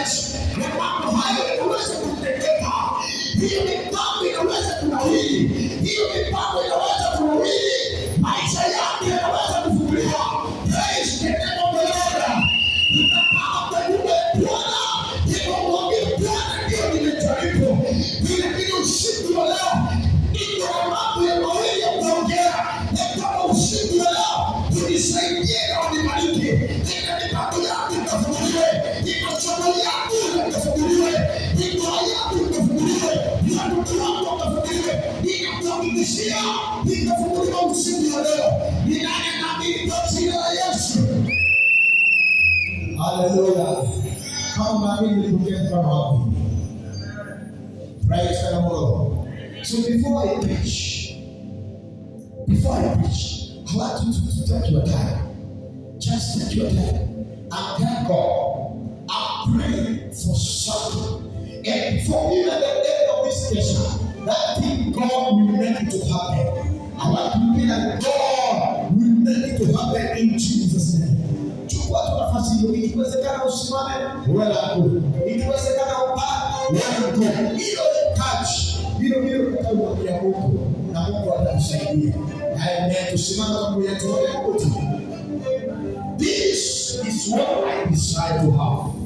Yesu, na mambo hayo yanaweza kutendeka. Hiyo mipango inaweza kunawiri, hiyo mipango inaweza kunawiri, maisha yako yanaweza kufunguliwa. Praise the name of the Lord. Tutapaa nyumba ya Bwana, nikamwambia Bwana, ndio nimejaribu, lakini usiku wa leo niko na mambo ya mawili ya kuongea, na kama usiku wa leo unisaidie na unibariki, nina mipango yako ikafunguliwe, nina chama yako ikafunguliwe, nina yako ikafunguliwe, nina mtu wako ikafunguliwe, ninakuhakikishia ikafunguliwa usiku wa leo. Ninaamini kwa jina la Yesu. Hallelujah. Kama naamini nipokee kama wapi. Praise the Lord. So before I preach, I want you to take your time. Just take your time and thank God. I'm praying for something. And before even the end of this session, that thing God will make it to happen. I want to believe that God will make it to happen in Jesus' name. Chukua tu nafasi hiyo, ikiwezekana usimame wala kule, ikiwezekana upaa wala kule. Hiyo touch, hiyo kutamwambia Mungu na Mungu atakusaidia. Amen. Tusimame kwa yetu wote. This is what I decide to have.